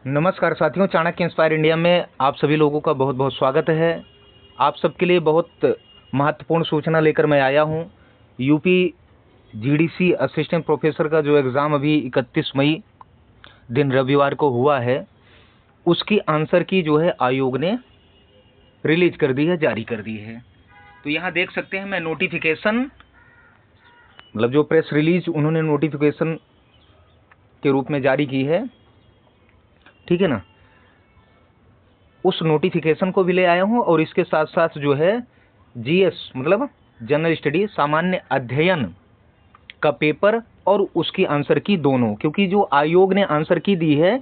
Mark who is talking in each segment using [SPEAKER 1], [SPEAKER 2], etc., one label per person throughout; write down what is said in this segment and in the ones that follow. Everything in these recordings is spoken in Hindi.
[SPEAKER 1] नमस्कार साथियों, चाणक्य इंस्पायर इंडिया में आप सभी लोगों का बहुत बहुत स्वागत है। आप सबके लिए बहुत महत्वपूर्ण सूचना लेकर मैं आया हूं। यूपी जीडीसी असिस्टेंट प्रोफेसर का जो एग्ज़ाम अभी 31 मई दिन रविवार को हुआ है, उसकी आंसर की जो है आयोग ने रिलीज कर दी है, जारी कर दी है। तो यहाँ देख सकते हैं मैं नोटिफिकेशन, मतलब जो प्रेस रिलीज उन्होंने नोटिफिकेशन के रूप में जारी की है, ठीक है ना, उस नोटिफिकेशन को भी ले आया हूं। और इसके साथ साथ जो है जीएस मतलब जनरल स्टडी सामान्य अध्ययन का पेपर और उसकी आंसर की दोनों, क्योंकि जो आयोग ने आंसर की दी है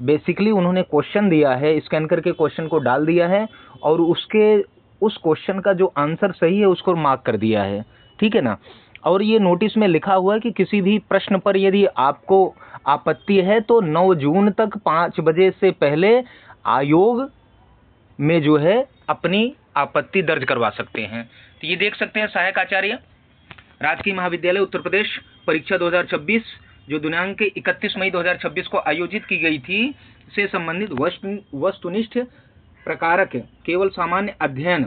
[SPEAKER 1] बेसिकली उन्होंने क्वेश्चन दिया है, स्कैन करके क्वेश्चन को डाल दिया है और उस क्वेश्चन का जो आंसर सही है उसको मार्क कर दिया है, ठीक है ना। और ये नोटिस में लिखा हुआ है कि किसी भी प्रश्न पर यदि आपको आपत्ति है तो 9 जून तक 5 बजे से पहले आयोग में जो है अपनी आपत्ति दर्ज करवा सकते हैं। तो ये देख सकते हैं सहायक आचार्य राजकीय महाविद्यालय उत्तर प्रदेश परीक्षा 2026 जो दिनांक 31 मई 2026 को आयोजित की गई थी से संबंधित वस्तुनिष्ठ प्रकारक केवल सामान्य अध्ययन,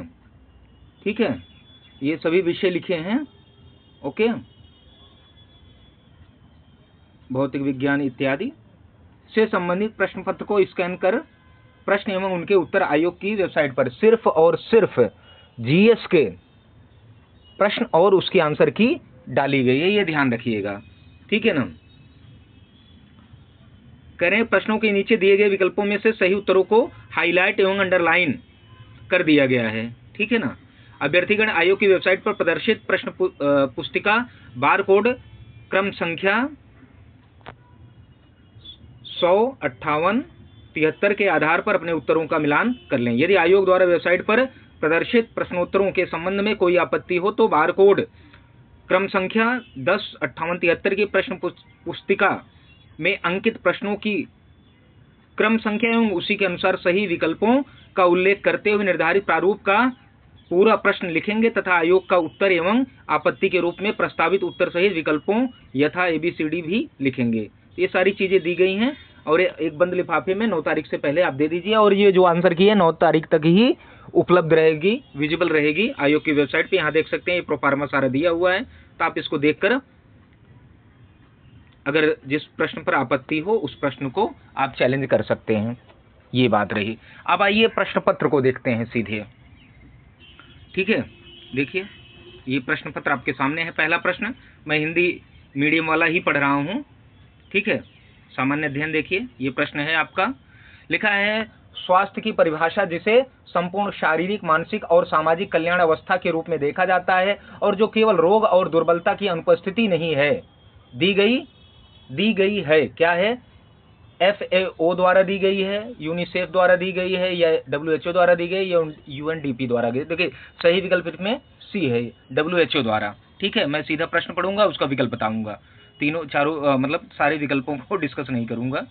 [SPEAKER 1] ठीक है, ये सभी विषय लिखे हैं, ओके, भौतिक विज्ञान इत्यादि से संबंधित प्रश्न पत्र को स्कैन कर प्रश्न एवं उनके उत्तर आयोग की वेबसाइट पर सिर्फ और सिर्फ जीएस के प्रश्न और उसकी आंसर की डाली गई है, ये ध्यान रखिएगा, ठीक है ना। करें प्रश्नों के नीचे दिए गए विकल्पों में से सही उत्तरों को हाईलाइट एवं अंडरलाइन कर दिया गया है, ठीक है ना। अभ्यर्थीगण आयोग की वेबसाइट पर प्रदर्शित प्रश्न पुस्तिका बारकोड क्रम संख्या 158-73 के आधार पर अपने उत्तरों का मिलान कर लें। यदि आयोग द्वारा वेबसाइट पर प्रदर्शित प्रश्नोत्तरों के संबंध में कोई आपत्ति हो तो बारकोड क्रम संख्या 10-58-73 की प्रश्न पुस्तिका में अंकित प्रश्नों की क्रम संख्या एवं उसी के अनुसार सही विकल्पों का उल्लेख करते हुए निर्धारित प्रारूप का पूरा प्रश्न लिखेंगे तथा आयोग का उत्तर एवं आपत्ति के रूप में प्रस्तावित उत्तर सहित विकल्पों यथा ABCD भी लिखेंगे। ये सारी चीजें दी गई हैं और एक बंद लिफाफे में 9 तारीख से पहले आप दे दीजिए। और ये जो आंसर की है 9 तारीख तक ही उपलब्ध रहेगी, विजिबल रहेगी आयोग की वेबसाइट पे। यहाँ देख सकते हैं ये प्रोफार्मा सारा दिया हुआ है, तो आप इसको देखकर अगर जिस प्रश्न पर आपत्ति हो उस प्रश्न को आप चैलेंज कर सकते हैं। ये बात रही। अब आइए प्रश्न पत्र को देखते हैं सीधे, ठीक है। देखिए ये प्रश्न पत्र आपके सामने है। पहला प्रश्न, मैं हिंदी मीडियम वाला ही पढ़ रहा हूँ, ठीक है। सामान्य अध्ययन देखिए, ये प्रश्न है आपका। लिखा है स्वास्थ्य की परिभाषा जिसे संपूर्ण शारीरिक, मानसिक और सामाजिक कल्याण अवस्था के रूप में देखा जाता है और जो केवल रोग और दुर्बलता की अनुपस्थिति नहीं है, दी गई है। क्या है? FAO द्वारा दी गई है, यूनिसेफ द्वारा दी गई है, या WHO द्वारा दी गई, या UNDP द्वारा दी। देखिए सही विकल्प इसमें C है, WHO द्वारा, ठीक है। मैं सीधा प्रश्न पढ़ूंगा, उसका विकल्प बताऊंगा, तीनों चारों मतलब सारे विकल्पों को डिस्कस नहीं करूंगा,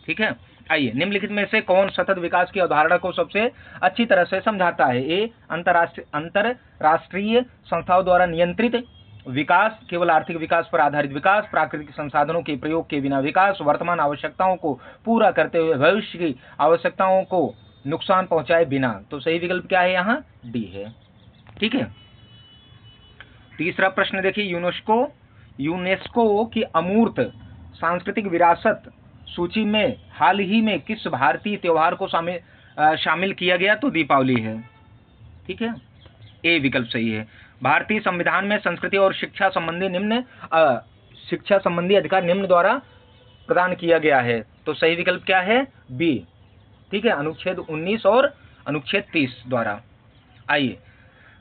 [SPEAKER 1] ठीक है। आइए, निम्नलिखित में से कौन सतत विकास की अवधारणा को सबसे अच्छी तरह से समझाता है? A, अंतरराष्ट्रीय संस्थाओं द्वारा नियंत्रित विकास, केवल आर्थिक विकास पर आधारित विकास, प्राकृतिक संसाधनों के प्रयोग के बिना विकास, वर्तमान आवश्यकताओं को पूरा करते हुए भविष्य की आवश्यकताओं को नुकसान पहुंचाए बिना। तो सही विकल्प क्या है? यहाँ D है, ठीक है। तीसरा प्रश्न देखिए, यूनेस्को की अमूर्त सांस्कृतिक विरासत सूची में हाल ही में किस भारतीय त्योहार को शामिल किया गया? तो दीपावली है, ठीक है। A विकल्प सही है। भारतीय संविधान में संस्कृति और शिक्षा संबंधी अधिकार निम्न द्वारा प्रदान किया गया है। तो सही विकल्प क्या है? B, ठीक है, अनुच्छेद 19 और अनुच्छेद 30 द्वारा। आइए,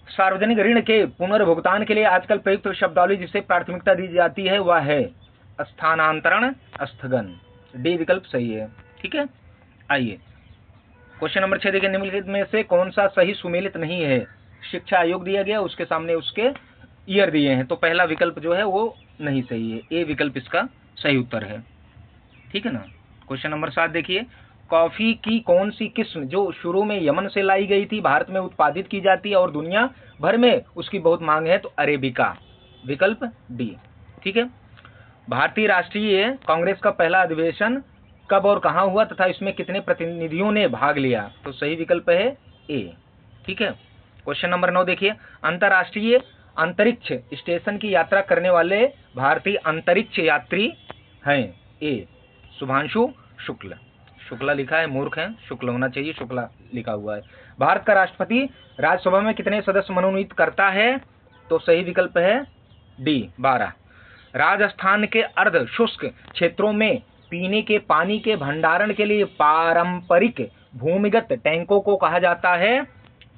[SPEAKER 1] सार्वजनिक ऋण के पुनर्भुगतान के लिए आजकल प्रयुक्त शब्दावली जिसे प्राथमिकता दी जाती है वह है स्थानांतरण स्थगन। D विकल्प सही है, ठीक है। आइए, क्वेश्चन नंबर 6 देखिए, निम्नलिखित में से कौन सा सही सुमेलित नहीं है? शिक्षा आयोग दिया गया, उसके सामने उसके ईयर दिए हैं, तो पहला विकल्प जो है वो नहीं सही है। A विकल्प इसका सही उत्तर है, ठीक है ना। क्वेश्चन नंबर 7 देखिए, कॉफी की कौन सी किस्म जो शुरू में यमन से लाई गई थी भारत में उत्पादित की जाती है और दुनिया भर में उसकी बहुत मांग है? तो अरेबिका, विकल्प D, ठीक है। भारतीय राष्ट्रीय कांग्रेस का पहला अधिवेशन कब और कहाँ हुआ तथा इसमें कितने प्रतिनिधियों ने भाग लिया? तो सही विकल्प है ए। ठीक है, क्वेश्चन नंबर 9 देखिए, अंतर्राष्ट्रीय अंतरिक्ष स्टेशन की यात्रा करने वाले भारतीय अंतरिक्ष यात्री हैं? ए शुभांशु शुक्ल। शुक्ला लिखा है, मूर्ख है, शुक्ल होना चाहिए, शुक्ला लिखा हुआ है। भारत का राष्ट्रपति राज्यसभा में कितने सदस्य मनोनीत करता है? तो सही विकल्प है डी 12। राजस्थान के अर्ध शुष्क क्षेत्रों में पीने के पानी के भंडारण के लिए पारंपरिक भूमिगत टैंकों को कहा जाता है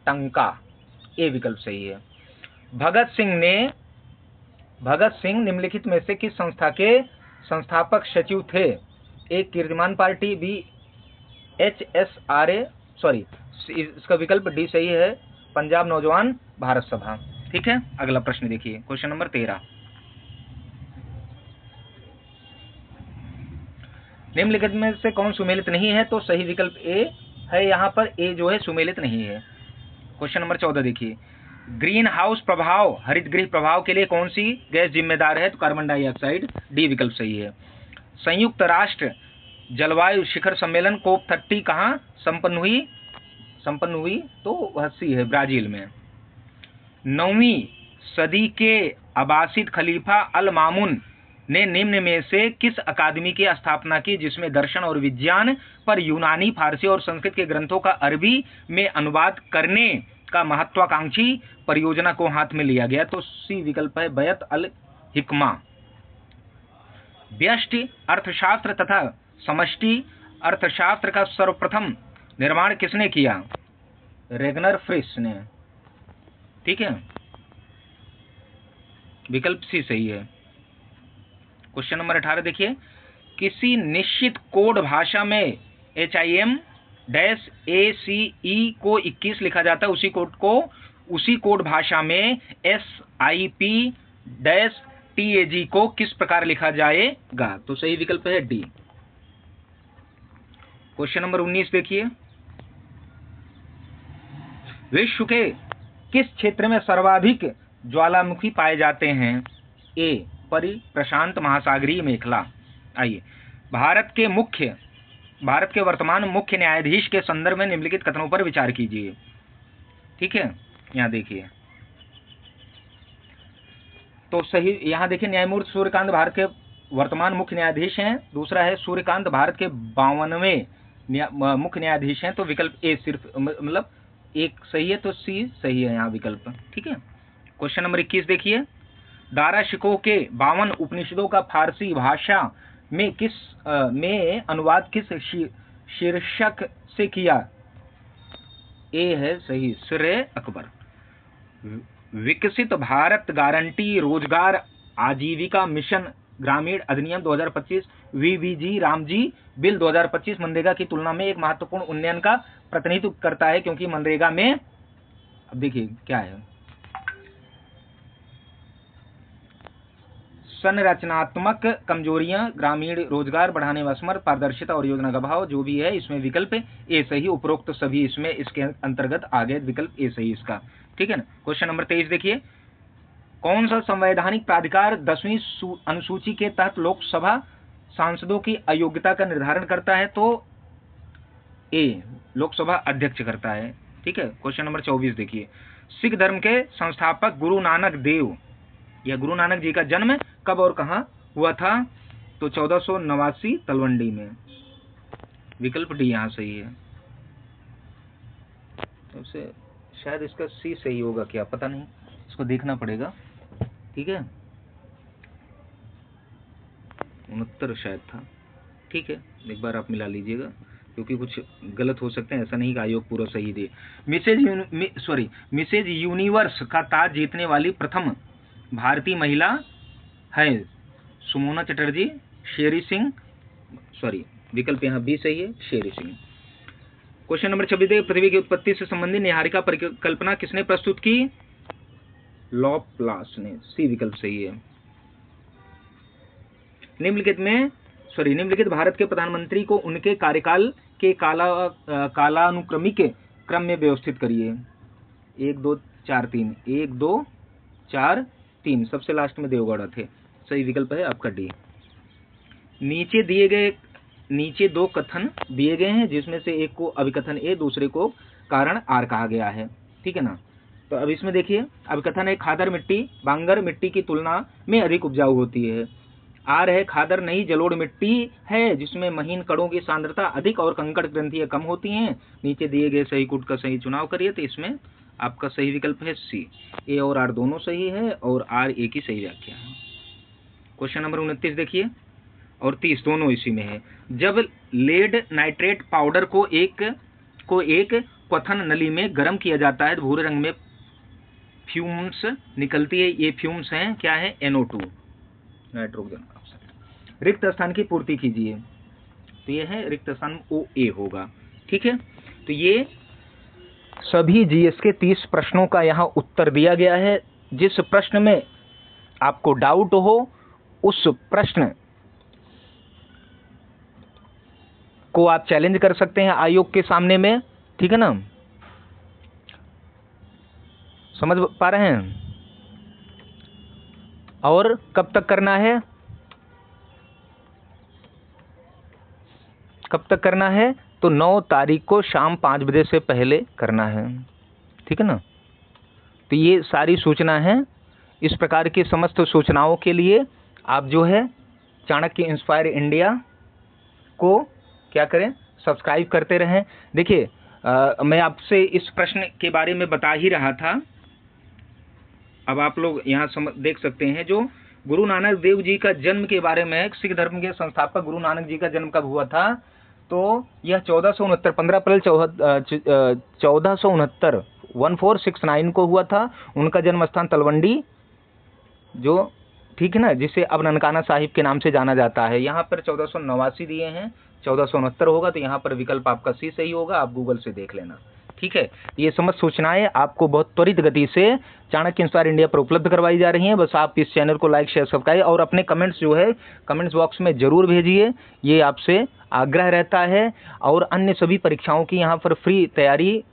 [SPEAKER 1] टंका। ए विकल्प सही है। भगत सिंह निम्नलिखित में से किस संस्था के संस्थापक सचिव थे? ए कीर्तिमान पार्टी, बी HSRA, सॉरी इसका विकल्प डी सही है, पंजाब नौजवान भारत सभा। ठीक है, अगला प्रश्न देखिए, क्वेश्चन नंबर 13। निम्नलिखित में से कौन सुमेलित नहीं है? तो सही विकल्प ए है, यहाँ पर ए जो है सुमेलित नहीं है। क्वेश्चन नंबर 14 देखिए, ग्रीन हाउस प्रभाव, हरितगृह प्रभाव के लिए कौन सी गैस जिम्मेदार है? तो कार्बन डाइऑक्साइड। डी विकल्प सही है। संयुक्त राष्ट्र जलवायु शिखर सम्मेलन COP30 कहाँ संपन्न हुई? तो हस्सी है, ब्राजील में। 9वीं सदी के अब्बासिद खलीफा अल मामून ने निम्न में से किस अकादमी की स्थापना की जिसमें दर्शन और विज्ञान पर यूनानी, फारसी और संस्कृत के ग्रंथों का अरबी में अनुवाद करने का महत्वाकांक्षी परियोजना को हाथ में लिया गया? तो सी विकल्प है, बैत अल हिकमा। व्यष्टि अर्थशास्त्र तथा समष्टि अर्थशास्त्र का सर्वप्रथम निर्माण किसने किया? रेगनर फ्रिश ने। ठीक है, विकल्प सी सही है। क्वेश्चन नंबर 18 देखिए, किसी निश्चित कोड भाषा में HIM-ACE को 21 लिखा जाता है, उसी कोड भाषा में SIP-TAG को किस प्रकार लिखा जाएगा? तो सही विकल्प है डी। क्वेश्चन नंबर 19 देखिए, विश्व के किस क्षेत्र में सर्वाधिक ज्वालामुखी पाए जाते हैं? ए प्रशांत महासागरीय मेखला। आइए, भारत के वर्तमान मुख्य न्यायाधीश के संदर्भ में निम्नलिखित कथनों पर विचार कीजिए। ठीक है, यहाँ देखिए, तो सही यहाँ देखिए, न्यायमूर्ति सूर्यकांत भारत के वर्तमान मुख्य न्यायाधीश हैं। दूसरा है सूर्यकांत भारत के 52वें मुख्य न्यायाधीश हैं। तो विकल्प ए सिर्फ मतलब एक सही है, तो सी सही है यहाँ विकल्प। ठीक है, क्वेश्चन नंबर 21 देखिए, दारा शिकोह के 52 उपनिषदों का फारसी भाषा में अनुवाद किस शीर्षक से किया? ए है सही, सिरे अकबर। विकसित भारत गारंटी रोजगार आजीविका मिशन ग्रामीण अधिनियम 2025 VBG रामजी बिल 2025 मनरेगा की तुलना में एक महत्वपूर्ण उन्नयन का प्रतिनिधित्व करता है, क्योंकि मनरेगा में अब देखिए क्या है, संरचनात्मक कमजोरियां, ग्रामीण रोजगार बढ़ाने में असमर्थ, पारदर्शिता और योजना का अभाव, जो भी है इसमें विकल्प ए सही। उपरोक्त सभी इसमें इसके अंतर्गत आ गए, विकल्प ए सही इसका। ठीक है ना। क्वेश्चन नंबर 23 देखिए, कौन सा संवैधानिक प्राधिकार 10वीं अनुसूची के तहत लोकसभा सांसदों की अयोग्यता का निर्धारण करता है? तो ए लोकसभा अध्यक्ष करता है। ठीक है, क्वेश्चन नंबर 24 देखिए, सिख धर्म के संस्थापक गुरु नानक देव या गुरु नानक जी का जन्म कब और कहां हुआ था? तो 1489 तलवंडी में। विकल्प डी यहां सही है। तो शायद इसका सी सही होगा, क्या पता नहीं, इसको देखना पड़ेगा। ठीक है, 69 शायद था। ठीक है, एक बार आप मिला लीजिएगा, क्योंकि कुछ गलत हो सकते हैं, ऐसा नहीं कि आयोग पूरा सही दे। मिसेज यूनिवर्स का ताज जीतने वाली प्रथम भारतीय महिला है? सुमोना चटर्जी, शेरी सिंह, विकल्प यहाँ बी सही है, शेरी सिंह। क्वेश्चन नंबर 26, पृथ्वी की उत्पत्ति से संबंधित निहारिका परिकल्पना किसने प्रस्तुत की? लॉप्लास ने। सी विकल्प सही है। निम्नलिखित भारत के प्रधानमंत्री को उनके कार्यकाल के कालानुक्रमिक क्रम में व्यवस्थित करिए। 1 2 4 3, 1 2 4 3, सबसे लास्ट में देवगौड़ा थे। सही विकल्प है आपका डी। नीचे दिए गए नीचे दो कथन दिए गए हैं, जिसमें से एक को अभिकथन ए, दूसरे को कारण आर कहा गया है। ठीक है ना। तो अब इसमें देखिए, अभिकथन है खादर मिट्टी बांगर मिट्टी की तुलना में अधिक उपजाऊ होती है। आर है खादर नई जलोढ़ मिट्टी है जिसमें महीन कणों की सांद्रता अधिक और कंकड़ ग्रंथियां कम होती हैं। नीचे दिए गए सही कूट का सही चुनाव करिए। तो इसमें आपका सही विकल्प है सी। ए और आर दोनों सही है और आर ए की सही व्याख्या है। क्वेश्चन नंबर 29 देखिए, और 30 दोनों इसी में है। जब लेड नाइट्रेट पाउडर को एक क्वथन नली में गर्म किया जाता है तो भूरे रंग में फ्यूम्स निकलती है। ये फ्यूम्स हैं, क्या है? NO2 nitrogen oxide. रिक्त स्थान की पूर्ति कीजिए। तो ये है रिक्त स्थान OA होगा। ठीक है। तो ये सभी GS के 30 प्रश्नों का यहाँ उत्तर दिया गया है। जिस प्रश्न में आपको डाउट हो उस प्रश्न को आप चैलेंज कर सकते हैं आयोग के सामने में। ठीक है ना, समझ पा रहे हैं? और कब तक करना है? कब तक करना है? तो 9 तारीख को शाम 5 बजे से पहले करना है। ठीक है ना। तो ये सारी सूचना है। इस प्रकार की समस्त सूचनाओं के लिए आप जो है चाणक्य इंस्पायर इंडिया को क्या करें? सब्सक्राइब करते रहें। देखिए, मैं आपसे इस प्रश्न के बारे में बता ही रहा था। अब आप लोग यहाँ देख सकते हैं, जो गुरु नानक देव जी का जन्म के बारे में, सिख धर्म के संस्थापक गुरु नानक जी का जन्म कब हुआ था? तो यह 1469 15 अप्रैल 1469 1469 को हुआ था। उनका जन्म स्थान तलवंडी, जो ठीक है ना, जिसे अब ननकाना साहिब के नाम से जाना जाता है। यहाँ पर 1489 दिए हैं, 1469 होगा। तो यहाँ पर विकल्प आपका सी सही होगा। आप गूगल से देख लेना। ठीक है। ये समस्त सूचनाएं आपको बहुत त्वरित गति से चाणक्य इंस्पायर इंडिया पर उपलब्ध करवाई जा रही हैं। बस आप इस चैनल को लाइक शेयर सब्सक्राइब और अपने कमेंट्स जो है कमेंट्स बॉक्स में जरूर भेजिए। ये आपसे आग्रह रहता है। और अन्य सभी परीक्षाओं की यहाँ पर फ्री तैयारी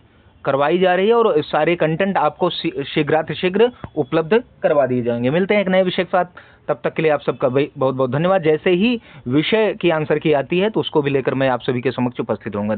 [SPEAKER 1] करवाई जा रही है और सारे कंटेंट आपको शीघ्रातिशीघ्र उपलब्ध करवा दिए जाएंगे। मिलते हैं एक नए विषय के साथ। तब तक के लिए आप सबका बहुत बहुत धन्यवाद। जैसे ही विषय की आंसर की आती है तो उसको भी लेकर मैं आप सभी के समक्ष उपस्थित होऊंगा।